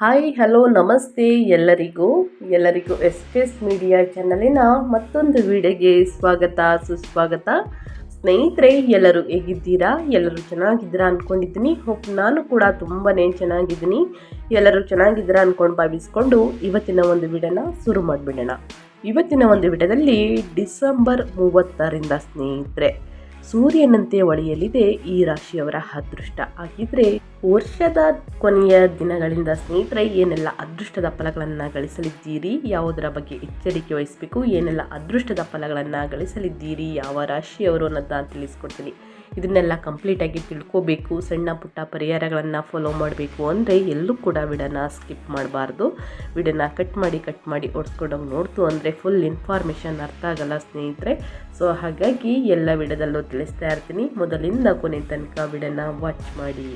Hi hello ನಮಸ್ತೆ ಎಲ್ಲರಿಗೂ S media ಚಾನಲಿನ ಮತ್ತೊಂದು ವಿಡಿಯೋಗೆ ಸ್ವಾಗತ ಸುಸ್ವಾಗತ. ಸ್ನೇಹಿತರೆ, ಎಲ್ಲರೂ ಹೇಗಿದ್ದೀರಾ? ಎಲ್ಲರೂ ಚೆನ್ನಾಗಿದ್ದೀರಾ ಅಂದ್ಕೊಂಡಿದ್ದೀನಿ. ನಾನು ಕೂಡ ತುಂಬಾ ಚೆನ್ನಾಗಿದ್ದೀನಿ. ಎಲ್ಲರೂ ಚೆನ್ನಾಗಿದ್ದೀರಾ ಅಂದ್ಕೊಂಡು ಭಾವಿಸ್ಕೊಂಡು ಇವತ್ತಿನ ಒಂದು ವಿಡಿಯೋನ ಶುರು ಮಾಡಿಬಿಡೋಣ. ಇವತ್ತಿನ ಒಂದು ವಿಡಿಯೋದಲ್ಲಿ ಡಿಸೆಂಬರ್ 30ರಿಂದ ಸ್ನೇಹಿತರೆ ಸೂರ್ಯನಂತೆ ಹೊಳೆಯಲಿದೆ ಈ ರಾಶಿಯವರ ಅದೃಷ್ಟ. ಹಾಗಿದ್ರೆ ವರ್ಷದ ಕೊನೆಯ ದಿನಗಳಿಂದ ಸ್ನೇಹಿತರೆ ಏನೆಲ್ಲ ಅದೃಷ್ಟದ ಫಲಗಳನ್ನು ಗಳಿಸಲಿದ್ದೀರಿ, ಯಾವುದರ ಬಗ್ಗೆ ಎಚ್ಚರಿಕೆ ವಹಿಸಬೇಕು, ಏನೆಲ್ಲ ಅದೃಷ್ಟದ ಫಲಗಳನ್ನು ಗಳಿಸಲಿದ್ದೀರಿ, ಯಾವ ರಾಶಿಯವರು ಅನ್ನೋದನ್ನ ತಿಳಿಸ್ಕೊಡ್ತೀನಿ. ಇದನ್ನೆಲ್ಲ ಕಂಪ್ಲೀಟಾಗಿ ತಿಳ್ಕೋಬೇಕು, ಸಣ್ಣ ಪುಟ್ಟ ಪರಿಹಾರಗಳನ್ನು ಫಾಲೋ ಮಾಡಬೇಕು ಅಂದರೆ ಎಲ್ಲೂ ಕೂಡ ವಿಡಿಯೋನ ಸ್ಕಿಪ್ ಮಾಡಬಾರ್ದು. ವಿಡಿಯೋನ ಕಟ್ ಮಾಡಿ ಓಡಿಸ್ಕೊಂಡೋಗಿ ನೋಡ್ತು ಅಂದರೆ ಫುಲ್ ಇನ್ಫಾರ್ಮೇಷನ್ ಅರ್ಥ ಆಗಲ್ಲ ಸ್ನೇಹಿತರೆ. ಸೊ ಹಾಗಾಗಿ ಎಲ್ಲ ವಿಡಿಯೋದಲ್ಲೂ ತಿಳಿಸ್ತಾ ಇರ್ತೀನಿ. ಮೊದಲಿಂದ ಕೊನೆ ತನಕ ವಿಡಿಯೋನ ವಾಚ್ ಮಾಡಿ.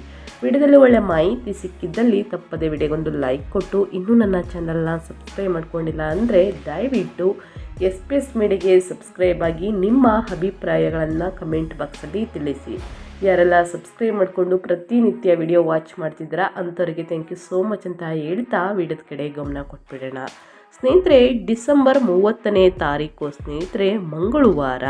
ವಿಡಿಯೋದಲ್ಲಿ ಒಳ್ಳೆ ಮಾಹಿತಿ ಸಿಕ್ಕಿದ್ದಲ್ಲಿ ತಪ್ಪದೆ ವಿಡಿಯೋಗೊಂದು ಲೈಕ್ ಕೊಟ್ಟು, ಇನ್ನೂ ನನ್ನ ಚಾನಲ್ನ ಸಬ್ಸ್ಕ್ರೈಬ್ ಮಾಡ್ಕೊಂಡಿಲ್ಲ ಅಂದರೆ ದಯವಿಟ್ಟು ಎಸ್ ಮೀಡಿಯಾಗೆ ಸಬ್ಸ್ಕ್ರೈಬ್ ಆಗಿ ನಿಮ್ಮ ಅಭಿಪ್ರಾಯಗಳನ್ನು ಕಮೆಂಟ್ ಬಾಕ್ಸಲ್ಲಿ ತಿಳಿಸಿ. ಯಾರೆಲ್ಲ ಸಬ್ಸ್ಕ್ರೈಬ್ ಮಾಡಿಕೊಂಡು ಪ್ರತಿನಿತ್ಯ ವಿಡಿಯೋ ವಾಚ್ ಮಾಡ್ತಿದ್ದೀರಾ ಅಂಥವ್ರಿಗೆ ಥ್ಯಾಂಕ್ ಯು ಸೋ ಮಚ್ ಅಂತ ಹೇಳ್ತಾ ವಿಡಿಯೋದ ಕಡೆ ಗಮನ ಕೊಟ್ಬಿಡೋಣ. ಸ್ನೇಹಿತರೆ, ಡಿಸೆಂಬರ್ 30ನೇ ತಾರೀಕು ಸ್ನೇಹಿತರೆ ಮಂಗಳವಾರ.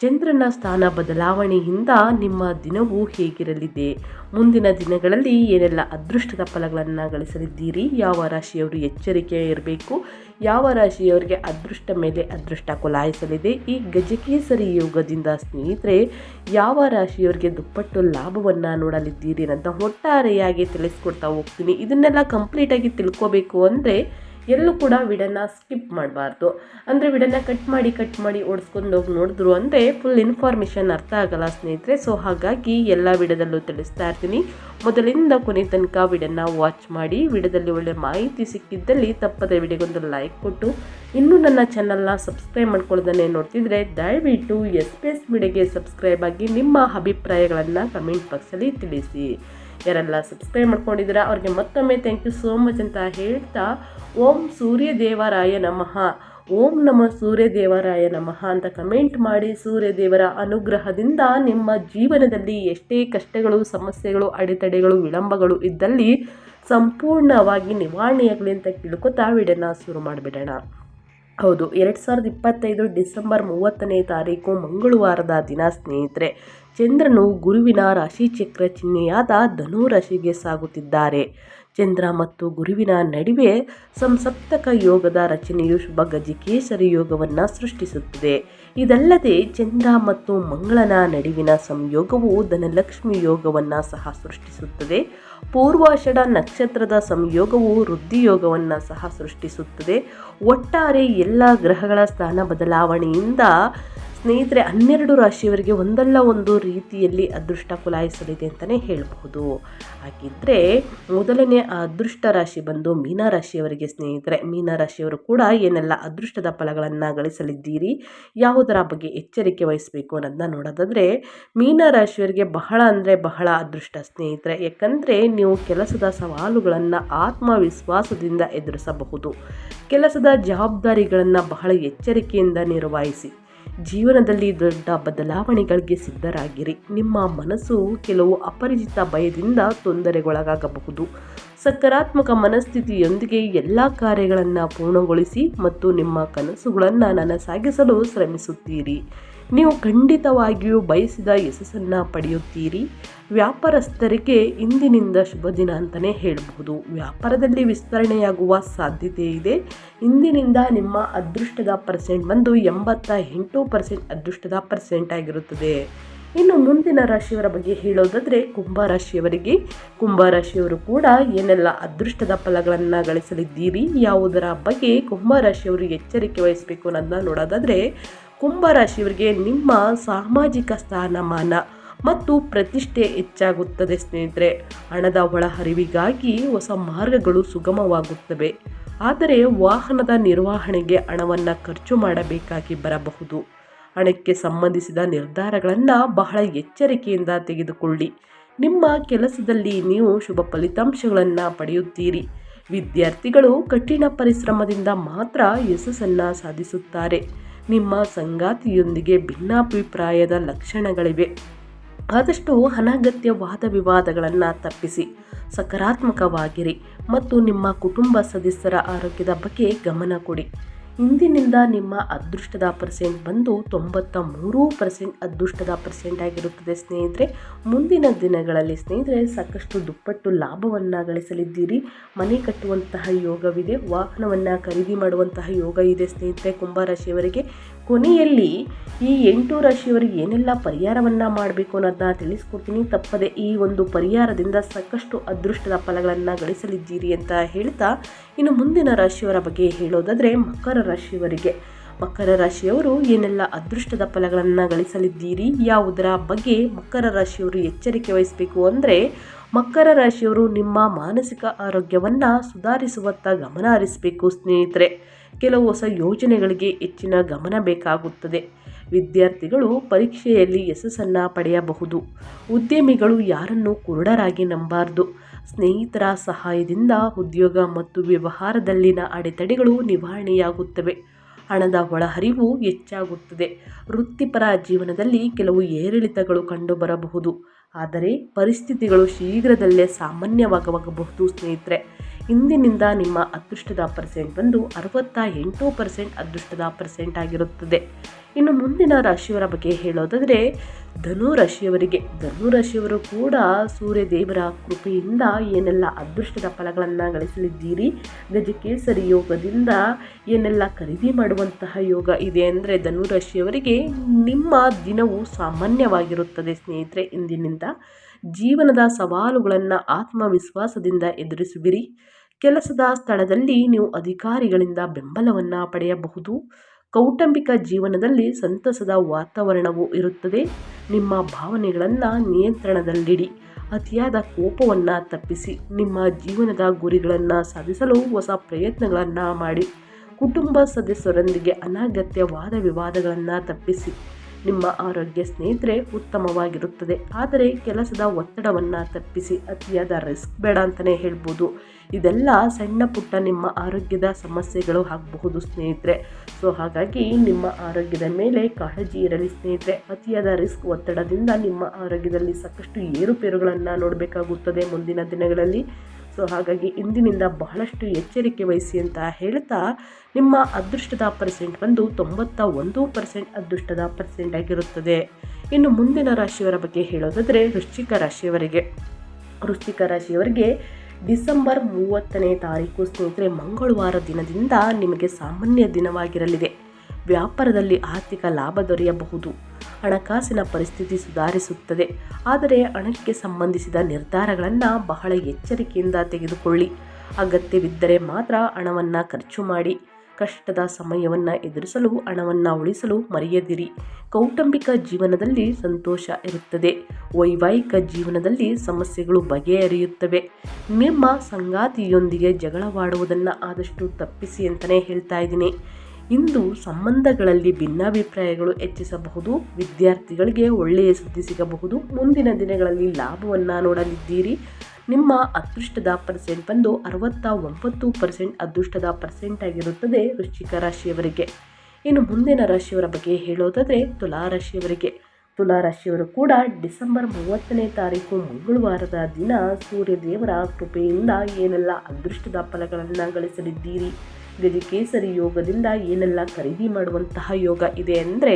ಚಂದ್ರನ ಸ್ಥಾನ ಬದಲಾವಣೆಯಿಂದ ನಿಮ್ಮ ದಿನವೂ ಹೇಗಿರಲಿದೆ, ಮುಂದಿನ ದಿನಗಳಲ್ಲಿ ಏನೆಲ್ಲ ಅದೃಷ್ಟದ ಫಲಗಳನ್ನು ಗಳಿಸಲಿದ್ದೀರಿ, ಯಾವ ರಾಶಿಯವರು ಎಚ್ಚರಿಕೆ ಇರಬೇಕು, ಯಾವ ರಾಶಿಯವರಿಗೆ ಅದೃಷ್ಟ ಮೇಲೆ ಅದೃಷ್ಟ ಕುಲಾಯಿಸಲಿದೆ, ಈ ಗಜಕೇಸರಿ ಯೋಗದಿಂದ ಸ್ನೇಹಿತರೆ ಯಾವ ರಾಶಿಯವರಿಗೆ ದುಪ್ಪಟ್ಟು ಲಾಭವನ್ನು ನೋಡಲಿದ್ದೀರಿ ಅಂತ ಒಟ್ಟಾರೆಯಾಗಿ ತಿಳಿಸ್ಕೊಡ್ತಾ ಹೋಗ್ತೀನಿ. ಇದನ್ನೆಲ್ಲ ಕಂಪ್ಲೀಟಾಗಿ ತಿಳ್ಕೋಬೇಕು ಅಂದರೆ ಎಲ್ಲೂ ಕೂಡ ವಿಡಿಯೋನ ಸ್ಕಿಪ್ ಮಾಡಬಾರ್ದು. ಅಂದರೆ ವಿಡಿಯೋನ ಕಟ್ ಮಾಡಿ ಓಡಿಸ್ಕೊಂಡು ಹೋಗಿ ನೋಡಿದ್ರು ಅಂದರೆ ಫುಲ್ ಇನ್ಫಾರ್ಮೇಷನ್ ಅರ್ಥ ಆಗಲ್ಲ ಸ್ನೇಹಿತರೆ. ಸೊ ಹಾಗಾಗಿ ಎಲ್ಲ ವಿಡಿಯೋದಲ್ಲೂ ತಿಳಿಸ್ತಾ ಇರ್ತೀನಿ. ಮೊದಲಿಂದ ಕೊನೆ ತನಕ ವಿಡಿಯೋನ ವಾಚ್ ಮಾಡಿ. ವಿಡಿಯೋದಲ್ಲಿ ಒಳ್ಳೆ ಮಾಹಿತಿ ಸಿಕ್ಕಿದ್ದಲ್ಲಿ ತಪ್ಪದೆ ವಿಡಿಯೋಗೊಂದು ಲೈಕ್ ಕೊಟ್ಟು, ಇನ್ನೂ ನನ್ನ ಚಾನಲ್ನ ಸಬ್ಸ್ಕ್ರೈಬ್ ಮಾಡ್ಕೊಳ್ಳೋದನ್ನೇ ನೋಡ್ತಿದ್ರೆ ದಯವಿಟ್ಟು ಎಸ್ ಮೀಡಿಯಾಗೆ ಸಬ್ಸ್ಕ್ರೈಬ್ ಆಗಿ ನಿಮ್ಮ ಅಭಿಪ್ರಾಯಗಳನ್ನು ಕಮೆಂಟ್ ಬಾಕ್ಸಲ್ಲಿ ತಿಳಿಸಿ. ಯಾರೆಲ್ಲ ಸಬ್ಸ್ಕ್ರೈಬ್ ಮಾಡ್ಕೊಂಡಿದ್ದೀರಾ ಅವ್ರಿಗೆ ಮತ್ತೊಮ್ಮೆ ಥ್ಯಾಂಕ್ ಯು ಸೋ ಮಚ್ ಅಂತ ಹೇಳ್ತಾ, ಓಂ ಸೂರ್ಯದೇವರಾಯ ನಮಃ, ಓಂ ನಮ ಸೂರ್ಯದೇವರಾಯ ನಮಃ ಅಂತ ಕಮೆಂಟ್ ಮಾಡಿ. ಸೂರ್ಯದೇವರ ಅನುಗ್ರಹದಿಂದ ನಿಮ್ಮ ಜೀವನದಲ್ಲಿ ಎಷ್ಟೇ ಕಷ್ಟಗಳು, ಸಮಸ್ಯೆಗಳು, ಅಡೆತಡೆಗಳು, ವಿಳಂಬಗಳು ಇದ್ದಲ್ಲಿ ಸಂಪೂರ್ಣವಾಗಿ ನಿವಾರಣೆಯಾಗಲಿ ಅಂತ ಕೇಳ್ಕೊತಾ ವಿಡಿಯೋನ ಶುರು ಮಾಡಿಬಿಡೋಣ. ಹೌದು, 2025 ಡಿಸೆಂಬರ್ 30ನೇ ತಾರೀಕು ಮಂಗಳವಾರದ ದಿನ ಸ್ನೇಹಿತರೆ ಚಂದ್ರನು ಗುರುವಿನ ರಾಶಿಚಕ್ರ ಚಿಹ್ನೆಯಾದ ಧನು ರಾಶಿಗೆ ಸಾಗುತ್ತಿದ್ದಾರೆ. ಚಂದ್ರ ಮತ್ತು ಗುರುವಿನ ನಡುವೆ ಸಂಸಪ್ತಕ ಯೋಗದ ರಚನೆಯು ಶುಭ ಗಜಕೇಸರಿ ಯೋಗವನ್ನು ಸೃಷ್ಟಿಸುತ್ತದೆ. ಇದಲ್ಲದೆ ಚಂದ್ರ ಮತ್ತು ಮಂಗಳನ ನಡುವಿನ ಸಂಯೋಗವು ಧನಲಕ್ಷ್ಮಿ ಯೋಗವನ್ನು ಸಹ ಸೃಷ್ಟಿಸುತ್ತದೆ. ಪೂರ್ವಾಷಾಢ ನಕ್ಷತ್ರದ ಸಂಯೋಗವು ವೃದ್ಧಿ ಯೋಗವನ್ನು ಸಹ ಸೃಷ್ಟಿಸುತ್ತದೆ. ಒಟ್ಟಾರೆ ಎಲ್ಲ ಗ್ರಹಗಳ ಸ್ಥಾನ ಬದಲಾವಣೆಯಿಂದ ಸ್ನೇಹಿತರೆ 12 ರಾಶಿಯವರಿಗೆ ಒಂದಲ್ಲ ಒಂದು ರೀತಿಯಲ್ಲಿ ಅದೃಷ್ಟ ಕುಲಾಯಿಸಲಿದೆ ಅಂತಲೇ ಹೇಳಬಹುದು. ಹಾಗಿದ್ದರೆ ಮೊದಲನೇ ಅದೃಷ್ಟ ರಾಶಿ ಬಂದು ಮೀನರಾಶಿಯವರಿಗೆ ಸ್ನೇಹಿತರೆ. ಮೀನರಾಶಿಯವರು ಕೂಡ ಏನೆಲ್ಲ ಅದೃಷ್ಟದ ಫಲಗಳನ್ನು ಗಳಿಸಲಿದ್ದೀರಿ, ಯಾವುದರ ಬಗ್ಗೆ ಎಚ್ಚರಿಕೆ ವಹಿಸಬೇಕು ಅನ್ನೋದನ್ನ ನೋಡೋದಾದರೆ, ಮೀನರಾಶಿಯವರಿಗೆ ಬಹಳ ಅಂದರೆ ಬಹಳ ಅದೃಷ್ಟ ಸ್ನೇಹಿತರೆ. ಯಾಕಂದರೆ ನೀವು ಕೆಲಸದ ಸವಾಲುಗಳನ್ನು ಆತ್ಮವಿಶ್ವಾಸದಿಂದ ಎದುರಿಸಬಹುದು. ಕೆಲಸದ ಜವಾಬ್ದಾರಿಗಳನ್ನು ಬಹಳ ಎಚ್ಚರಿಕೆಯಿಂದ ನಿರ್ವಹಿಸಿ. ಜೀವನದಲ್ಲಿ ದೊಡ್ಡ ಬದಲಾವಣೆಗಳಿಗೆ ಸಿದ್ಧರಾಗಿರಿ. ನಿಮ್ಮ ಮನಸ್ಸು ಕೆಲವು ಅಪರಿಚಿತ ಭಯದಿಂದ ತೊಂದರೆಗೊಳಗಾಗಬಹುದು. ಸಕಾರಾತ್ಮಕ ಮನಸ್ಥಿತಿಯೊಂದಿಗೆ ಎಲ್ಲ ಕಾರ್ಯಗಳನ್ನು ಪೂರ್ಣಗೊಳಿಸಿ ಮತ್ತು ನಿಮ್ಮ ಕನಸುಗಳನ್ನು ನನಸಾಗಿಸಲು ಶ್ರಮಿಸುತ್ತೀರಿ. ನೀವು ಖಂಡಿತವಾಗಿಯೂ ಬಯಸಿದ ಯಶಸ್ಸನ್ನು ಪಡೆಯುತ್ತೀರಿ. ವ್ಯಾಪಾರಸ್ಥರಿಗೆ ಇಂದಿನಿಂದ ಶುಭ ದಿನ ಅಂತಲೇ ಹೇಳಬಹುದು. ವ್ಯಾಪಾರದಲ್ಲಿ ವಿಸ್ತರಣೆಯಾಗುವ ಸಾಧ್ಯತೆ ಇದೆ. ಇಂದಿನಿಂದ ನಿಮ್ಮ ಅದೃಷ್ಟದ ಪರ್ಸೆಂಟ್ ಬಂದು 88% ಅದೃಷ್ಟದ ಪರ್ಸೆಂಟ್ ಆಗಿರುತ್ತದೆ. ಇನ್ನು ಮುಂದಿನ ರಾಶಿಯವರ ಬಗ್ಗೆ ಹೇಳೋದಾದರೆ ಕುಂಭರಾಶಿಯವರು ಕೂಡ ಏನೆಲ್ಲ ಅದೃಷ್ಟದ ಫಲಗಳನ್ನು ಗಳಿಸಲಿದ್ದೀರಿ, ಯಾವುದರ ಬಗ್ಗೆ ಕುಂಭರಾಶಿಯವರು ಎಚ್ಚರಿಕೆ ವಹಿಸಬೇಕು ಅನ್ನೋದನ್ನ ನೋಡೋದಾದರೆ, ಕುಂಭರಾಶಿಯವರಿಗೆ ನಿಮ್ಮ ಸಾಮಾಜಿಕ ಸ್ಥಾನಮಾನ ಮತ್ತು ಪ್ರತಿಷ್ಠೆ ಹೆಚ್ಚಾಗುತ್ತದೆ ಸ್ನೇಹಿತರೆ. ಹಣದ ಒಳಹರಿವಿಗಾಗಿ ಹೊಸ ಮಾರ್ಗಗಳು ಸುಗಮವಾಗುತ್ತವೆ. ಆದರೆ ವಾಹನದ ನಿರ್ವಹಣೆಗೆ ಹಣವನ್ನು ಖರ್ಚು ಮಾಡಬೇಕಾಗಿ ಬರಬಹುದು. ಹಣಕ್ಕೆ ಸಂಬಂಧಿಸಿದ ನಿರ್ಧಾರಗಳನ್ನು ಬಹಳ ಎಚ್ಚರಿಕೆಯಿಂದ ತೆಗೆದುಕೊಳ್ಳಿ. ನಿಮ್ಮ ಕೆಲಸದಲ್ಲಿ ನೀವು ಶುಭ ಫಲಿತಾಂಶಗಳನ್ನು ಪಡೆಯುತ್ತೀರಿ. ವಿದ್ಯಾರ್ಥಿಗಳು ಕಠಿಣ ಪರಿಶ್ರಮದಿಂದ ಮಾತ್ರ ಯಶಸ್ಸನ್ನು ಸಾಧಿಸುತ್ತಾರೆ. ನಿಮ್ಮ ಸಂಗಾತಿಯೊಂದಿಗೆ ಭಿನ್ನಾಭಿಪ್ರಾಯದ ಲಕ್ಷಣಗಳಿವೆ. ಆದಷ್ಟು ಅನಗತ್ಯ ವಾದ ವಿವಾದಗಳನ್ನು ತಪ್ಪಿಸಿ ಸಕಾರಾತ್ಮಕವಾಗಿರಿ ಮತ್ತು ನಿಮ್ಮ ಕುಟುಂಬ ಸದಸ್ಯರ ಆರೋಗ್ಯದ ಬಗ್ಗೆ ಗಮನ ಕೊಡಿ. ಇಂದಿನಿಂದ ನಿಮ್ಮ ಅದೃಷ್ಟದ ಪರ್ಸೆಂಟ್ ಬಂದು 93% ಅದೃಷ್ಟದ ಪರ್ಸೆಂಟ್ ಆಗಿರುತ್ತದೆ ಸ್ನೇಹಿತರೆ. ಮುಂದಿನ ದಿನಗಳಲ್ಲಿ ಸ್ನೇಹಿತರೆ ಸಾಕಷ್ಟು ದುಪ್ಪಟ್ಟು ಲಾಭವನ್ನು ಗಳಿಸಲಿದ್ದೀರಿ. ಮನೆ ಕಟ್ಟುವಂತಹ ಯೋಗವಿದೆ, ವಾಹನವನ್ನು ಖರೀದಿ ಮಾಡುವಂತಹ ಯೋಗ ಇದೆ ಸ್ನೇಹಿತರೆ ಕುಂಭರಾಶಿಯವರಿಗೆ. ಕೊನೆಯಲ್ಲಿ ಈ 8 ರಾಶಿಯವರಿಗೆ ಏನೆಲ್ಲ ಪರಿಹಾರವನ್ನು ಮಾಡಬೇಕು ಅನ್ನೋದನ್ನ ತಿಳಿಸ್ಕೊಡ್ತೀನಿ. ತಪ್ಪದೆ ಈ ಒಂದು ಪರಿಹಾರದಿಂದ ಸಾಕಷ್ಟು ಅದೃಷ್ಟದ ಫಲಗಳನ್ನು ಗಳಿಸಲಿದ್ದೀರಿ ಅಂತ ಹೇಳ್ತಾ, ಇನ್ನು ಮುಂದಿನ ರಾಶಿಯವರ ಬಗ್ಗೆ ಹೇಳೋದಾದರೆ ಮಕರ ರಾಶಿಯವರಿಗೆ. ಮಕರ ರಾಶಿಯವರು ಏನೆಲ್ಲ ಅದೃಷ್ಟದ ಫಲಗಳನ್ನು ಗಳಿಸಲಿದ್ದೀರಿ, ಯಾವುದರ ಬಗ್ಗೆ ಮಕರ ರಾಶಿಯವರು ಎಚ್ಚರಿಕೆ ವಹಿಸಬೇಕು ಅಂದರೆ, ಮಕರ ರಾಶಿಯವರು ನಿಮ್ಮ ಮಾನಸಿಕ ಆರೋಗ್ಯವನ್ನು ಸುಧಾರಿಸುವತ್ತ ಗಮನ ಹರಿಸಬೇಕು ಸ್ನೇಹಿತರೆ. ಕೆಲವು ಹೊಸ ಯೋಜನೆಗಳಿಗೆ ಹೆಚ್ಚಿನ ಗಮನ ಬೇಕಾಗುತ್ತದೆ. ವಿದ್ಯಾರ್ಥಿಗಳು ಪರೀಕ್ಷೆಯಲ್ಲಿ ಯಶಸ್ಸನ್ನು ಪಡೆಯಬಹುದು. ಉದ್ಯಮಿಗಳು ಯಾರನ್ನು ಕುರುಡರಾಗಿ ನಂಬಾರದು. ಸ್ನೇಹಿತರ ಸಹಾಯದಿಂದ ಉದ್ಯೋಗ ಮತ್ತು ವ್ಯವಹಾರದಲ್ಲಿನ ಅಡೆತಡೆಗಳು ನಿವಾರಣೆಯಾಗುತ್ತವೆ. ಹಣದ ಒಳಹರಿವು ಹೆಚ್ಚಾಗುತ್ತದೆ. ವೃತ್ತಿಪರ ಜೀವನದಲ್ಲಿ ಕೆಲವು ಏರಿಳಿತಗಳು ಕಂಡುಬರಬಹುದು, ಆದರೆ ಪರಿಸ್ಥಿತಿಗಳು ಶೀಘ್ರದಲ್ಲೇ ಸಾಮಾನ್ಯವಾಗಬಹುದು ಸ್ನೇಹಿತರೆ. ಇಂದಿನಿಂದ ನಿಮ್ಮ ಅದೃಷ್ಟದ ಪರ್ಸೆಂಟ್ ಬಂದು 68% ಅದೃಷ್ಟದ ಪರ್ಸೆಂಟ್ ಆಗಿರುತ್ತದೆ. ಇನ್ನು ಮುಂದಿನ ರಾಶಿಯವರ ಬಗ್ಗೆ ಹೇಳೋದಾದರೆ ಧನು ರಾಶಿಯವರಿಗೆ. ಧನು ರಾಶಿಯವರು ಕೂಡ ಸೂರ್ಯದೇವರ ಕೃಪೆಯಿಂದ ಏನೆಲ್ಲ ಅದೃಷ್ಟದ ಫಲಗಳನ್ನು ಗಳಿಸಲಿದ್ದೀರಿ. ಗಜಕೇಸರಿ ಯೋಗದಿಂದ ಏನೆಲ್ಲ ಖರೀದಿ ಮಾಡುವಂತಹ ಯೋಗ ಇದೆ ಅಂದರೆ ಧನು ರಾಶಿಯವರಿಗೆ ನಿಮ್ಮ ದಿನವು ಸಾಮಾನ್ಯವಾಗಿರುತ್ತದೆ ಸ್ನೇಹಿತರೆ. ಇಂದಿನಿಂದ ಜೀವನದ ಸವಾಲುಗಳನ್ನು ಆತ್ಮವಿಶ್ವಾಸದಿಂದ ಎದುರಿಸುವಿರಿ. ಕೆಲಸದ ಸ್ಥಳದಲ್ಲಿ ನೀವು ಅಧಿಕಾರಿಗಳಿಂದ ಬೆಂಬಲವನ್ನು ಪಡೆಯಬಹುದು. ಕೌಟುಂಬಿಕ ಜೀವನದಲ್ಲಿ ಸಂತಸದ ವಾತಾವರಣವು ಇರುತ್ತದೆ. ನಿಮ್ಮ ಭಾವನೆಗಳನ್ನು ನಿಯಂತ್ರಣದಲ್ಲಿಡಿ. ಅತಿಯಾದ ಕೋಪವನ್ನು ತಪ್ಪಿಸಿ ನಿಮ್ಮ ಜೀವನದ ಗುರಿಗಳನ್ನು ಸಾಧಿಸಲು ಹೊಸ ಪ್ರಯತ್ನಗಳನ್ನು ಮಾಡಿ. ಕುಟುಂಬ ಸದಸ್ಯರೊಂದಿಗೆ ಅನಗತ್ಯ ವಾದ ವಿವಾದಗಳನ್ನು ತಪ್ಪಿಸಿ. ನಿಮ್ಮ ಆರೋಗ್ಯ ಸ್ನೇಹಿತರೆ ಉತ್ತಮವಾಗಿರುತ್ತದೆ, ಆದರೆ ಕೆಲಸದ ಒತ್ತಡವನ್ನು ತಪ್ಪಿಸಿ. ಅತಿಯಾದ ರಿಸ್ಕ್ ಬೇಡ ಅಂತಲೇ ಹೇಳ್ಬೋದು. ಇದೆಲ್ಲ ಸಣ್ಣ ಪುಟ್ಟ ನಿಮ್ಮ ಆರೋಗ್ಯದ ಸಮಸ್ಯೆಗಳು ಆಗಬಹುದು ಸ್ನೇಹಿತರೆ. ಸೊ ಹಾಗಾಗಿ ನಿಮ್ಮ ಆರೋಗ್ಯದ ಮೇಲೆ ಕಾಳಜಿ ಇರಲಿ ಸ್ನೇಹಿತರೆ. ಅತಿಯಾದ ರಿಸ್ಕ್ ಒತ್ತಡದಿಂದ ನಿಮ್ಮ ಆರೋಗ್ಯದಲ್ಲಿ ಸಾಕಷ್ಟು ಏರುಪೇರುಗಳನ್ನು ನೋಡಬೇಕಾಗುತ್ತದೆ ಮುಂದಿನ ದಿನಗಳಲ್ಲಿ. ಸೊ ಹಾಗಾಗಿ ಇಂದಿನಿಂದ ಬಹಳಷ್ಟು ಎಚ್ಚರಿಕೆ ವಹಿಸಿ ಅಂತ ಹೇಳ್ತಾ, ನಿಮ್ಮ ಅದೃಷ್ಟದ ಪರ್ಸೆಂಟ್ ಬಂದು 91% ಅದೃಷ್ಟದ ಪರ್ಸೆಂಟ್ ಆಗಿರುತ್ತದೆ. ಇನ್ನು ಮುಂದಿನ ರಾಶಿಯವರ ಬಗ್ಗೆ ಹೇಳೋದಾದರೆ ವೃಶ್ಚಿಕ ರಾಶಿಯವರಿಗೆ. ವೃಶ್ಚಿಕ ರಾಶಿಯವರಿಗೆ ಡಿಸೆಂಬರ್ 30ನೇ ತಾರೀಕು ಸ್ನೇಹಿತರೆ ಮಂಗಳವಾರ ದಿನದಿಂದ ನಿಮಗೆ ಸಾಮಾನ್ಯ ದಿನವಾಗಿರಲಿದೆ. ವ್ಯಾಪಾರದಲ್ಲಿ ಆರ್ಥಿಕ ಲಾಭ ದೊರೆಯಬಹುದು. ಹಣಕಾಸಿನ ಪರಿಸ್ಥಿತಿ ಸುಧಾರಿಸುತ್ತದೆ, ಆದರೆ ಹಣಕ್ಕೆ ಸಂಬಂಧಿಸಿದ ನಿರ್ಧಾರಗಳನ್ನು ಬಹಳ ಎಚ್ಚರಿಕೆಯಿಂದ ತೆಗೆದುಕೊಳ್ಳಿ. ಅಗತ್ಯವಿದ್ದರೆ ಮಾತ್ರ ಹಣವನ್ನು ಖರ್ಚು ಮಾಡಿ. ಕಷ್ಟದ ಸಮಯವನ್ನು ಎದುರಿಸಲು ಹಣವನ್ನು ಉಳಿಸಲು ಮರೆಯದಿರಿ. ಕೌಟುಂಬಿಕ ಜೀವನದಲ್ಲಿ ಸಂತೋಷ ಇರುತ್ತದೆ. ವೈವಾಹಿಕ ಜೀವನದಲ್ಲಿ ಸಮಸ್ಯೆಗಳು ಬಗೆಹರಿಯುತ್ತವೆ. ನಿಮ್ಮ ಸಂಗಾತಿಯೊಂದಿಗೆ ಜಗಳವಾಡುವುದನ್ನು ಆದಷ್ಟು ತಪ್ಪಿಸಿ ಅಂತಲೇ ಹೇಳ್ತಾ ಇದ್ದೀನಿ. ಇಂದು ಸಂಬಂಧಗಳಲ್ಲಿ ಭಿನ್ನಾಭಿಪ್ರಾಯಗಳು ಹೆಚ್ಚಿಸಬಹುದು. ವಿದ್ಯಾರ್ಥಿಗಳಿಗೆ ಒಳ್ಳೆಯ ಸುದ್ದಿ ಸಿಗಬಹುದು. ಮುಂದಿನ ದಿನಗಳಲ್ಲಿ ಲಾಭವನ್ನು ನೋಡಲಿದ್ದೀರಿ. ನಿಮ್ಮ ಅದೃಷ್ಟದ ಪರ್ಸೆಂಟ್ ಬಂದು 69% ಅದೃಷ್ಟದ ಪರ್ಸೆಂಟ್ ಆಗಿರುತ್ತದೆ ವೃಶ್ಚಿಕ ರಾಶಿಯವರಿಗೆ. ಇನ್ನು ಮುಂದಿನ ರಾಶಿಯವರ ಬಗ್ಗೆ ಹೇಳೋದಾದರೆ ತುಲಾರಾಶಿಯವರಿಗೆ. ತುಲಾರಾಶಿಯವರು ಕೂಡ ಡಿಸೆಂಬರ್ 30ನೇ ತಾರೀಕು ಮಂಗಳವಾರದ ದಿನ ಸೂರ್ಯದೇವರ ಕೃಪೆಯಿಂದ ಏನೆಲ್ಲ ಅದೃಷ್ಟದ ಫಲಗಳನ್ನು ಗಳಿಸಲಿದ್ದೀರಿ. ಗಜಕೇಸರಿ ಯೋಗದಿಂದ ಏನೆಲ್ಲ ಖರೀದಿ ಮಾಡುವಂತಹ ಯೋಗ ಇದೆ ಅಂದರೆ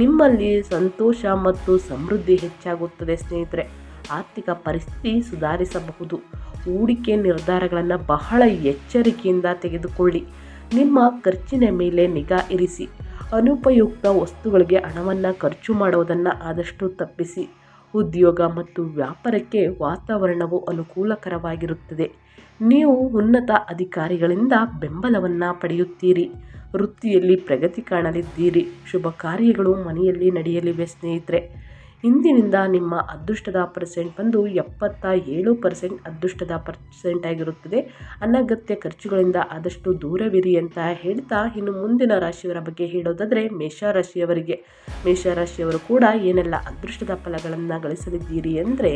ನಿಮ್ಮಲ್ಲಿ ಸಂತೋಷ ಮತ್ತು ಸಮೃದ್ಧಿ ಹೆಚ್ಚಾಗುತ್ತದೆ ಸ್ನೇಹಿತರೆ. ಆರ್ಥಿಕ ಪರಿಸ್ಥಿತಿ ಸುಧಾರಿಸಬಹುದು. ಹೂಡಿಕೆ ನಿರ್ಧಾರಗಳನ್ನು ಬಹಳ ಎಚ್ಚರಿಕೆಯಿಂದ ತೆಗೆದುಕೊಳ್ಳಿ. ನಿಮ್ಮ ಖರ್ಚಿನ ಮೇಲೆ ನಿಗಾ ಇರಿಸಿ. ಅನುಪಯುಕ್ತ ವಸ್ತುಗಳಿಗೆ ಹಣವನ್ನು ಖರ್ಚು ಮಾಡುವುದನ್ನು ಆದಷ್ಟು ತಪ್ಪಿಸಿ. ಉದ್ಯೋಗ ಮತ್ತು ವ್ಯಾಪಾರಕ್ಕೆ ವಾತಾವರಣವು ಅನುಕೂಲಕರವಾಗಿರುತ್ತದೆ. ನೀವು ಉನ್ನತ ಅಧಿಕಾರಿಗಳಿಂದ ಬೆಂಬಲವನ್ನು ಪಡೆಯುತ್ತೀರಿ. ವೃತ್ತಿಯಲ್ಲಿ ಪ್ರಗತಿ ಕಾಣಲಿದ್ದೀರಿ. ಶುಭ ಕಾರ್ಯಗಳು ಮನೆಯಲ್ಲಿ ನಡೆಯಲಿವೆ ಸ್ನೇಹಿತರೆ. ಇಂದಿನಿಂದ ನಿಮ್ಮ ಅದೃಷ್ಟದ ಪರ್ಸೆಂಟ್ ಬಂದು 77% ಅದೃಷ್ಟದ ಪರ್ಸೆಂಟ್ ಆಗಿರುತ್ತದೆ. ಅನಗತ್ಯ ಖರ್ಚುಗಳಿಂದ ಆದಷ್ಟು ದೂರವಿರಿ ಅಂತ ಹೇಳ್ತಾ, ಇನ್ನು ಮುಂದಿನ ರಾಶಿಯವರ ಬಗ್ಗೆ ಹೇಳೋದಾದರೆ ಮೇಷರಾಶಿಯವರಿಗೆ. ಮೇಷರಾಶಿಯವರು ಕೂಡ ಏನೆಲ್ಲ ಅದೃಷ್ಟದ ಫಲಗಳನ್ನು ಗಳಿಸಲಿದ್ದೀರಿ ಅಂದರೆ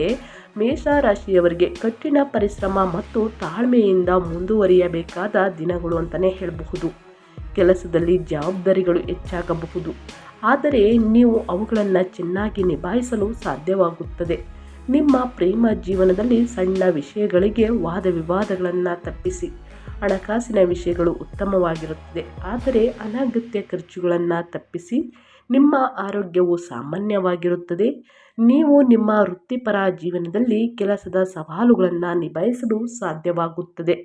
ಮೇಷರಾಶಿಯವರಿಗೆ ಕಠಿಣ ಪರಿಶ್ರಮ ಮತ್ತು ತಾಳ್ಮೆಯಿಂದ ಮುಂದುವರಿಯಬೇಕಾದ ದಿನಗಳು ಅಂತಲೇ ಹೇಳಬಹುದು. ಕೆಲಸದಲ್ಲಿ ಜವಾಬ್ದಾರಿಗಳು ಹೆಚ್ಚಾಗಬಹುದು, ಆದರೆ ನೀವು ಅವುಗಳನ್ನು ಚೆನ್ನಾಗಿ ನಿಭಾಯಿಸಲು ಸಾಧ್ಯವಾಗುತ್ತದೆ. ನಿಮ್ಮ ಪ್ರೇಮ ಜೀವನದಲ್ಲಿ ಸಣ್ಣ ವಿಷಯಗಳಿಗೆ ವಾದ ವಿವಾದಗಳನ್ನು ತಪ್ಪಿಸಿ. ಹಣಕಾಸಿನ ವಿಷಯಗಳು ಉತ್ತಮವಾಗಿರುತ್ತದೆ, ಆದರೆ ಅನಗತ್ಯ ಖರ್ಚುಗಳನ್ನು ತಪ್ಪಿಸಿ. ನಿಮ್ಮ ಆರೋಗ್ಯವು ಸಾಮಾನ್ಯವಾಗಿರುತ್ತದೆ. ನೀವು ನಿಮ್ಮ ವೃತ್ತಿಪರ ಜೀವನದಲ್ಲಿ ಕೆಲಸದ ಸವಾಲುಗಳನ್ನು ನಿಭಾಯಿಸಲು ಸಾಧ್ಯವಾಗುತ್ತದೆ.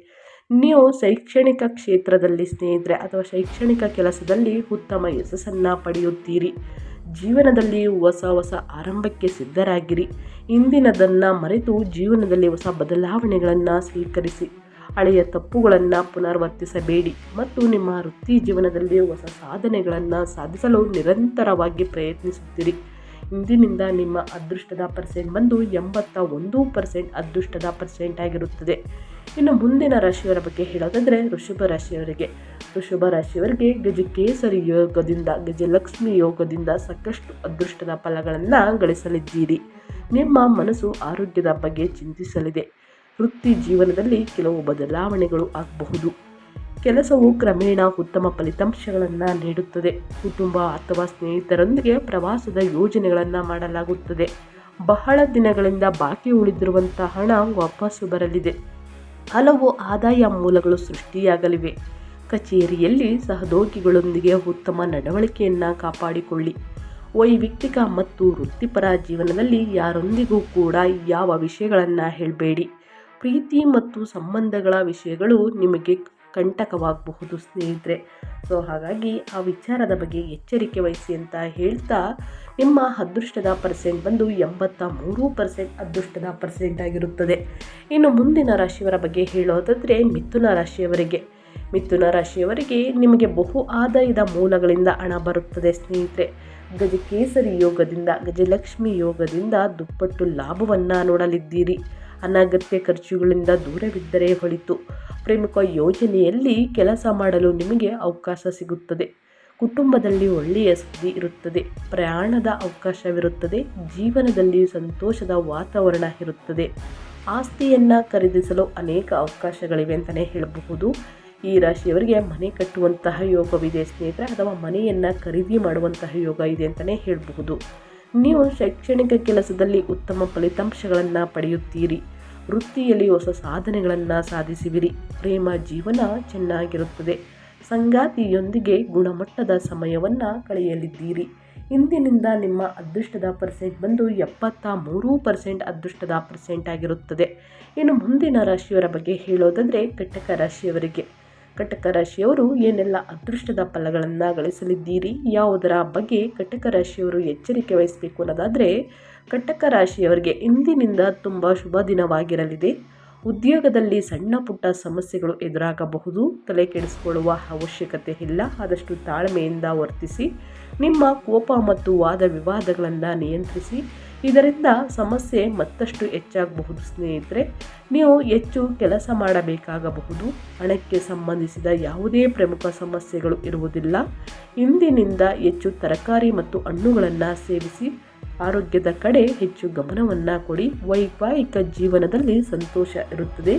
ನೀವು ಶೈಕ್ಷಣಿಕ ಕ್ಷೇತ್ರದಲ್ಲಿ ಸ್ನೇಹಿತರೆ ಅಥವಾ ಶೈಕ್ಷಣಿಕ ಕೆಲಸದಲ್ಲಿ ಉತ್ತಮ ಯಶಸ್ಸನ್ನು ಪಡೆಯುತ್ತೀರಿ. ಜೀವನದಲ್ಲಿ ಹೊಸ ಆರಂಭಕ್ಕೆ ಸಿದ್ಧರಾಗಿರಿ. ಇಂದಿನದನ್ನು ಮರೆತು ಜೀವನದಲ್ಲಿ ಹೊಸ ಬದಲಾವಣೆಗಳನ್ನು ಸ್ವೀಕರಿಸಿ. ಹಳೆಯ ತಪ್ಪುಗಳನ್ನು ಪುನರಾವರ್ತಿಸಬೇಡಿ ಮತ್ತು ನಿಮ್ಮ ವೃತ್ತಿ ಜೀವನದಲ್ಲಿ ಹೊಸ ಸಾಧನೆಗಳನ್ನು ಸಾಧಿಸಲು ನಿರಂತರವಾಗಿ ಪ್ರಯತ್ನಿಸುತ್ತೀರಿ. ಇಂದಿನಿಂದ ನಿಮ್ಮ ಅದೃಷ್ಟದ ಪರ್ಸೆಂಟ್ ಬಂದು 81% ಅದೃಷ್ಟದ ಪರ್ಸೆಂಟ್ ಆಗಿರುತ್ತದೆ. ಇನ್ನು ಮುಂದಿನ ರಾಶಿಯವರ ಬಗ್ಗೆ ಹೇಳೋದಾದರೆ ವೃಷಭ ರಾಶಿಯವರಿಗೆ ಗಜಕೇಸರಿ ಯೋಗದಿಂದ ಗಜಲಕ್ಷ್ಮಿ ಯೋಗದಿಂದ ಸಾಕಷ್ಟು ಅದೃಷ್ಟದ ಫಲಗಳನ್ನು ಗಳಿಸಲಿದ್ದೀರಿ. ನಿಮ್ಮ ಮನಸ್ಸು ಆರೋಗ್ಯದ ಬಗ್ಗೆ ಚಿಂತಿಸಲಿದೆ. ವೃತ್ತಿ ಜೀವನದಲ್ಲಿ ಕೆಲವು ಬದಲಾವಣೆಗಳು ಆಗಬಹುದು. ಕೆಲಸವು ಕ್ರಮೇಣ ಉತ್ತಮ ಫಲಿತಾಂಶಗಳನ್ನು ನೀಡುತ್ತದೆ. ಕುಟುಂಬ ಅಥವಾ ಸ್ನೇಹಿತರೊಂದಿಗೆ ಪ್ರವಾಸದ ಯೋಜನೆಗಳನ್ನು ಮಾಡಲಾಗುತ್ತದೆ. ಬಹಳ ದಿನಗಳಿಂದ ಬಾಕಿ ಉಳಿದಿರುವಂತಹ ಹಣ ವಾಪಸ್ಸು ಬರಲಿದೆ. ಹಲವು ಆದಾಯ ಮೂಲಗಳು ಸೃಷ್ಟಿಯಾಗಲಿವೆ. ಕಚೇರಿಯಲ್ಲಿ ಸಹೋದ್ಯೋಗಿಗಳೊಂದಿಗೆ ಉತ್ತಮ ನಡವಳಿಕೆಯನ್ನು ಕಾಪಾಡಿಕೊಳ್ಳಿ. ವೈಯಕ್ತಿಕ ಮತ್ತು ವೃತ್ತಿಪರ ಜೀವನದಲ್ಲಿ ಯಾರೊಂದಿಗೂ ಕೂಡ ಯಾವ ವಿಷಯಗಳನ್ನು ಹೇಳಬೇಡಿ. ಪ್ರೀತಿ ಮತ್ತು ಸಂಬಂಧಗಳ ವಿಷಯಗಳು ನಿಮಗೆ ಕಂಟಕವಾಗಬಹುದು ಸ್ನೇಹಿತರೆ. ಹಾಗಾಗಿ ಆ ವಿಚಾರದ ಬಗ್ಗೆ ಎಚ್ಚರಿಕೆ ವಹಿಸಿ ಅಂತ ಹೇಳ್ತಾ, ನಿಮ್ಮ ಅದೃಷ್ಟದ ಪರ್ಸೆಂಟ್ ಬಂದು 83% ಅದೃಷ್ಟದ ಪರ್ಸೆಂಟ್ ಆಗಿರುತ್ತದೆ. ಇನ್ನು ಮುಂದಿನ ರಾಶಿಯವರ ಬಗ್ಗೆ ಹೇಳೋದಾದರೆ ಮಿಥುನ ರಾಶಿಯವರಿಗೆ ನಿಮಗೆ ಬಹು ಆದಾಯದ ಮೂಲಗಳಿಂದ ಹಣ ಬರುತ್ತದೆ ಸ್ನೇಹಿತರೆ. ಗಜಕೇಸರಿ ಯೋಗದಿಂದ ಗಜಲಕ್ಷ್ಮಿ ಯೋಗದಿಂದ ದುಪ್ಪಟ್ಟು ಲಾಭವನ್ನು ನೋಡಲಿದ್ದೀರಿ. ಅನಗತ್ಯ ಖರ್ಚುಗಳಿಂದ ದೂರವಿದ್ದರೆ ಹೊಳಿತು. ಪ್ರಮುಖ ಯೋಜನೆಯಲ್ಲಿ ಕೆಲಸ ಮಾಡಲು ನಿಮಗೆ ಅವಕಾಶ ಸಿಗುತ್ತದೆ. ಕುಟುಂಬದಲ್ಲಿ ಒಳ್ಳೆಯ ಸುದ್ದಿ ಇರುತ್ತದೆ. ಪ್ರಯಾಣದ ಅವಕಾಶವಿರುತ್ತದೆ. ಜೀವನದಲ್ಲಿ ಸಂತೋಷದ ವಾತಾವರಣ ಇರುತ್ತದೆ. ಆಸ್ತಿಯನ್ನು ಖರೀದಿಸಲು ಅನೇಕ ಅವಕಾಶಗಳಿವೆ ಅಂತಲೇ ಹೇಳಬಹುದು. ಈ ರಾಶಿಯವರಿಗೆ ಮನೆ ಕಟ್ಟುವಂತಹ ಯೋಗವಿದೆ ಸ್ನೇಹಿತರೆ, ಅಥವಾ ಮನೆಯನ್ನು ಖರೀದಿ ಮಾಡುವಂತಹ ಯೋಗ ಇದೆ ಅಂತಲೇ ಹೇಳಬಹುದು. ನೀವು ಶೈಕ್ಷಣಿಕ ಕೆಲಸದಲ್ಲಿ ಉತ್ತಮ ಫಲಿತಾಂಶಗಳನ್ನು ಪಡೆಯುತ್ತೀರಿ. ವೃತ್ತಿಯಲ್ಲಿ ಹೊಸ ಸಾಧನೆಗಳನ್ನು ಸಾಧಿಸುವಿರಿ. ಪ್ರೇಮ ಜೀವನ ಚೆನ್ನಾಗಿರುತ್ತದೆ. ಸಂಗಾತಿಯೊಂದಿಗೆ ಗುಣಮಟ್ಟದ ಸಮಯವನ್ನು ಕಳೆಯಲಿದ್ದೀರಿ. ಇಂದಿನಿಂದ ನಿಮ್ಮ ಅದೃಷ್ಟದ ಪರ್ಸೆಂಟ್ ಬಂದು 73% ಅದೃಷ್ಟದ ಪರ್ಸೆಂಟ್ ಆಗಿರುತ್ತದೆ. ಇನ್ನು ಮುಂದಿನ ರಾಶಿಯವರ ಬಗ್ಗೆ ಹೇಳೋದಾದರೆ ಕಟಕ ರಾಶಿಯವರು ಏನೆಲ್ಲ ಅದೃಷ್ಟದ ಫಲಗಳನ್ನು ಗಳಿಸಲಿದ್ದೀರಿ, ಯಾವುದರ ಬಗ್ಗೆ ಕಟಕ ರಾಶಿಯವರು ಎಚ್ಚರಿಕೆ ವಹಿಸಬೇಕು ಅನ್ನೋದಾದರೆ, ಕಟಕ ರಾಶಿಯವರಿಗೆ ಇಂದಿನಿಂದ ತುಂಬ ಶುಭ ದಿನವಾಗಿರಲಿದೆ. ಉದ್ಯೋಗದಲ್ಲಿ ಸಣ್ಣ ಪುಟ್ಟ ಸಮಸ್ಯೆಗಳು ಎದುರಾಗಬಹುದು. ತಲೆ ಕೆಡಿಸಿಕೊಳ್ಳುವ ಅವಶ್ಯಕತೆ ಇಲ್ಲ. ಆದಷ್ಟು ತಾಳ್ಮೆಯಿಂದ ವರ್ತಿಸಿ. ನಿಮ್ಮ ಕೋಪ ಮತ್ತು ವಾದ ವಿವಾದಗಳನ್ನು ನಿಯಂತ್ರಿಸಿ. ಇದರಿಂದ ಸಮಸ್ಯೆ ಮತ್ತಷ್ಟು ಹೆಚ್ಚಾಗಬಹುದು ಸ್ನೇಹಿತರೆ. ನೀವು ಹೆಚ್ಚು ಕೆಲಸ ಮಾಡಬೇಕಾಗಬಹುದು. ಹಣಕ್ಕೆ ಸಂಬಂಧಿಸಿದ ಯಾವುದೇ ಪ್ರಮುಖ ಸಮಸ್ಯೆಗಳು ಇರುವುದಿಲ್ಲ. ಇಂದಿನಿಂದ ಹೆಚ್ಚು ತರಕಾರಿ ಮತ್ತು ಹಣ್ಣುಗಳನ್ನು ಸೇವಿಸಿ. ಆರೋಗ್ಯದ ಕಡೆ ಹೆಚ್ಚು ಗಮನವನ್ನು ಕೊಡಿ. ವೈವಾಹಿಕ ಜೀವನದಲ್ಲಿ ಸಂತೋಷ ಇರುತ್ತದೆ.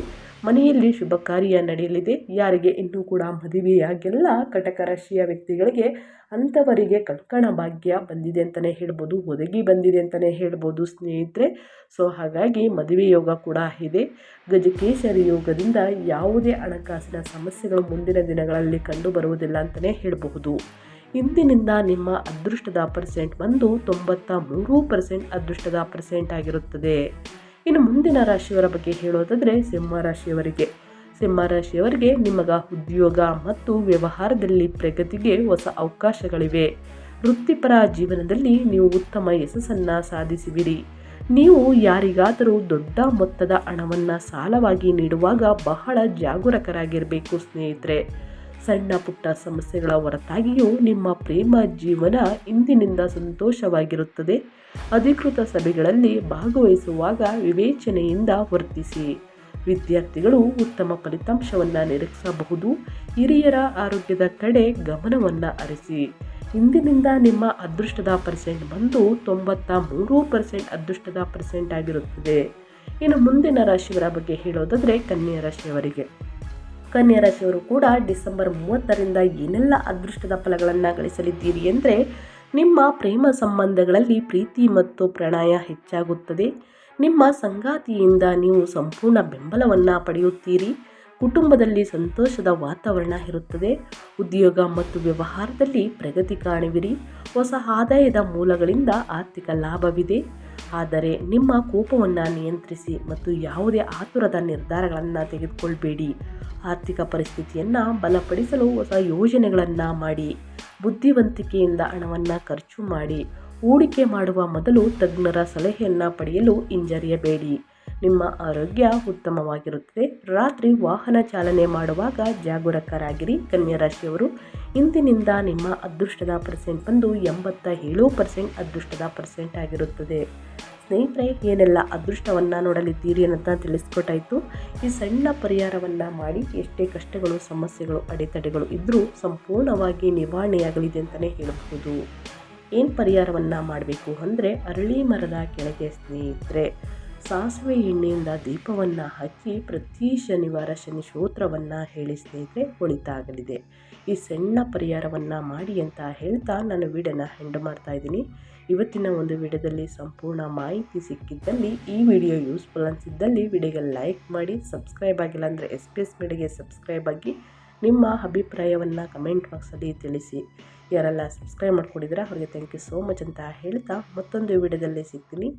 ಮನೆಯಲ್ಲಿ ಶುಭ ಕಾರ್ಯ ನಡೆಯಲಿದೆ. ಯಾರಿಗೆ ಇನ್ನೂ ಕೂಡ ಮದುವೆಯಾಗಿಲ್ಲ ಕಟಕ ರಾಶಿಯ ವ್ಯಕ್ತಿಗಳಿಗೆ ಅಂಥವರಿಗೆ ಕಂಕಣ ಭಾಗ್ಯ ಬಂದಿದೆ ಅಂತಲೇ ಹೇಳ್ಬೋದು, ಒದಗಿ ಬಂದಿದೆ ಅಂತಲೇ ಹೇಳ್ಬೋದು ಸ್ನೇಹಿತರೆ. ಹಾಗಾಗಿ ಮದುವೆ ಯೋಗ ಕೂಡ ಇದೆ. ಗಜಕೇಸರಿ ಯೋಗದಿಂದ ಯಾವುದೇ ಹಣಕಾಸಿನ ಸಮಸ್ಯೆಗಳು ಮುಂದಿನ ದಿನಗಳಲ್ಲಿ ಕಂಡು ಬರುವುದಿಲ್ಲ ಅಂತಲೇ ಹೇಳಬಹುದು. ಇಂದಿನಿಂದ ನಿಮ್ಮ ಅದೃಷ್ಟದ ಪರ್ಸೆಂಟ್ ಬಂದು 93% ಅದೃಷ್ಟದ ಪರ್ಸೆಂಟ್ ಆಗಿರುತ್ತದೆ. ಇನ್ನು ಮುಂದಿನ ರಾಶಿಯವರ ಬಗ್ಗೆ ಹೇಳೋದಾದರೆ ಸಿಂಹರಾಶಿಯವರಿಗೆ ನಿಮಗೆ ಉದ್ಯೋಗ ಮತ್ತು ವ್ಯವಹಾರದಲ್ಲಿ ಪ್ರಗತಿಗೆ ಹೊಸ ಅವಕಾಶಗಳಿವೆ. ವೃತ್ತಿಪರ ಜೀವನದಲ್ಲಿ ನೀವು ಉತ್ತಮ ಯಶಸ್ಸನ್ನು ಸಾಧಿಸುವಿರಿ. ನೀವು ಯಾರಿಗಾದರೂ ದೊಡ್ಡ ಮೊತ್ತದ ಹಣವನ್ನು ಸಾಲವಾಗಿ ನೀಡುವಾಗ ಬಹಳ ಜಾಗರೂಕರಾಗಿರಬೇಕು ಸ್ನೇಹಿತರೆ. ಸಣ್ಣ ಪುಟ್ಟ ಸಮಸ್ಯೆಗಳ ಹೊರತಾಗಿಯೂ ನಿಮ್ಮ ಪ್ರೇಮ ಜೀವನ ಇಂದಿನಿಂದ ಸಂತೋಷವಾಗಿರುತ್ತದೆ. ಅಧಿಕೃತ ಸಭೆಗಳಲ್ಲಿ ಭಾಗವಹಿಸುವಾಗ ವಿವೇಚನೆಯಿಂದ ವರ್ತಿಸಿ. ವಿದ್ಯಾರ್ಥಿಗಳು ಉತ್ತಮ ಫಲಿತಾಂಶವನ್ನು ನಿರೀಕ್ಷಿಸಬಹುದು. ಹಿರಿಯರ ಆರೋಗ್ಯದ ಕಡೆ ಗಮನವನ್ನು ಹರಿಸಿ. ಇಂದಿನಿಂದ ನಿಮ್ಮ ಅದೃಷ್ಟದ ಪರ್ಸೆಂಟ್ ಬಂದು 93% ಅದೃಷ್ಟದ ಪರ್ಸೆಂಟ್ ಆಗಿರುತ್ತದೆ. ಇನ್ನು ಮುಂದಿನ ರಾಶಿಯವರ ಬಗ್ಗೆ ಹೇಳೋದಾದರೆ ಕನ್ಯಾ ರಾಶಿಯವರು ಕೂಡ ಡಿಸೆಂಬರ್ 30ರಿಂದ ಏನೆಲ್ಲ ಅದೃಷ್ಟದ ಫಲಗಳನ್ನು ಗಳಿಸಲಿದ್ದೀರಿ ಅಂದರೆ, ನಿಮ್ಮ ಪ್ರೇಮ ಸಂಬಂಧಗಳಲ್ಲಿ ಪ್ರೀತಿ ಮತ್ತು ಪ್ರಣಯ ಹೆಚ್ಚಾಗುತ್ತದೆ. ನಿಮ್ಮ ಸಂಗಾತಿಯಿಂದ ನೀವು ಸಂಪೂರ್ಣ ಬೆಂಬಲವನ್ನು ಪಡೆಯುತ್ತೀರಿ. ಕುಟುಂಬದಲ್ಲಿ ಸಂತೋಷದ ವಾತಾವರಣ ಇರುತ್ತದೆ. ಉದ್ಯೋಗ ಮತ್ತು ವ್ಯವಹಾರದಲ್ಲಿ ಪ್ರಗತಿ ಕಾಣುವಿರಿ. ಹೊಸ ಆದಾಯದ ಮೂಲಗಳಿಂದ ಆರ್ಥಿಕ ಲಾಭವಿದೆ. ಆದರೆ ನಿಮ್ಮ ಕೋಪವನ್ನು ನಿಯಂತ್ರಿಸಿ ಮತ್ತು ಯಾವುದೇ ಆತುರದ ನಿರ್ಧಾರಗಳನ್ನು ತೆಗೆದುಕೊಳ್ಬೇಡಿ. ಆರ್ಥಿಕ ಪರಿಸ್ಥಿತಿಯನ್ನು ಬಲಪಡಿಸಲು ಹೊಸ ಯೋಜನೆಗಳನ್ನು ಮಾಡಿ. ಬುದ್ಧಿವಂತಿಕೆಯಿಂದ ಹಣವನ್ನು ಖರ್ಚು ಮಾಡಿ. ಹೂಡಿಕೆ ಮಾಡುವ ಮೊದಲು ತಜ್ಞರ ಸಲಹೆಯನ್ನು ಪಡೆಯಲು ಹಿಂಜರಿಯಬೇಡಿ. ನಿಮ್ಮ ಆರೋಗ್ಯ ಉತ್ತಮವಾಗಿರುತ್ತದೆ. ರಾತ್ರಿ ವಾಹನ ಚಾಲನೆ ಮಾಡುವಾಗ ಜಾಗರೂಕರಾಗಿರಿ. ಕನ್ಯಾ ರಾಶಿಯವರು, ಇಂದಿನಿಂದ ನಿಮ್ಮ ಅದೃಷ್ಟದ ಪರ್ಸೆಂಟ್ ಬಂದು 87% ಅದೃಷ್ಟದ ಪರ್ಸೆಂಟ್ ಆಗಿರುತ್ತದೆ. ಸ್ನೇಹಿತರೆ, ಏನೆಲ್ಲ ಅದೃಷ್ಟವನ್ನು ನೋಡಲಿದ್ದೀರಿ ಅನ್ನೋದನ್ನ ತಿಳಿಸ್ಕೊಟ್ಟಾಯಿತು. ಈ ಸಣ್ಣ ಪರಿಹಾರವನ್ನು ಮಾಡಿ ಎಷ್ಟೇ ಕಷ್ಟಗಳು, ಸಮಸ್ಯೆಗಳು, ಅಡೆತಡೆಗಳು ಇದ್ದರೂ ಸಂಪೂರ್ಣವಾಗಿ ನಿವಾರಣೆಯಾಗಲಿದೆ ಅಂತಲೇ ಹೇಳಬಹುದು. ಏನು ಪರಿಹಾರವನ್ನು ಮಾಡಬೇಕು ಅಂದರೆ, ಅರಳಿ ಮರದ ಕೆಳಗೆ ಸ್ನೇಹಿತರೆ ಸಾಸಿವೆ ಎಣ್ಣೆಯಿಂದ ದೀಪವನ್ನು ಹಚ್ಚಿ ಪ್ರತಿ ಶನಿವಾರ ಶನಿ ಸ್ತೋತ್ರವನ್ನು ಹೇಳಿ ಸ್ನೇಹಿತರೆ ಒಳಿತಾಗಲಿದೆ. ಈ ಸಣ್ಣ ಪರಿಹಾರವನ್ನು ಮಾಡಿ ಅಂತ ಹೇಳ್ತಾ ನಾನು ವಿಡಿಯೋನ ಎಂಡ್ ಮಾಡ್ತಾ ಇದ್ದೀನಿ. ಇವತ್ತಿನ ಒಂದು ವಿಡಿಯೋದಲ್ಲಿ ಸಂಪೂರ್ಣ ಮಾಹಿತಿ ಸಿಕ್ಕಿದ್ದಲ್ಲಿ, ಈ ವಿಡಿಯೋ ಯೂಸ್ಫುಲ್ ಅನಿಸಿದ್ದಲ್ಲಿ ವಿಡಿಯೋಗೆ ಲೈಕ್ ಮಾಡಿ. ಸಬ್ಸ್ಕ್ರೈಬ್ ಆಗಿಲ್ಲ ಅಂದರೆ SPS ಮೀಡಿಯಾಗೆ ಸಬ್ಸ್ಕ್ರೈಬ್ ಆಗಿ ನಿಮ್ಮ ಅಭಿಪ್ರಾಯವನ್ನು ಕಮೆಂಟ್ ಬಾಕ್ಸಲ್ಲಿ ತಿಳಿಸಿ. ಯಾರೆಲ್ಲ ಸಬ್ಸ್ಕ್ರೈಬ್ ಮಾಡ್ಕೊಂಡಿದ್ದೀರಾ ಅವರಿಗೆ ಥ್ಯಾಂಕ್ ಯು ಸೋ ಮಚ್ ಅಂತ ಹೇಳ್ತಾ ಮತ್ತೊಂದು ವಿಡಿಯೋದಲ್ಲಿ ಸಿಗ್ತೀನಿ.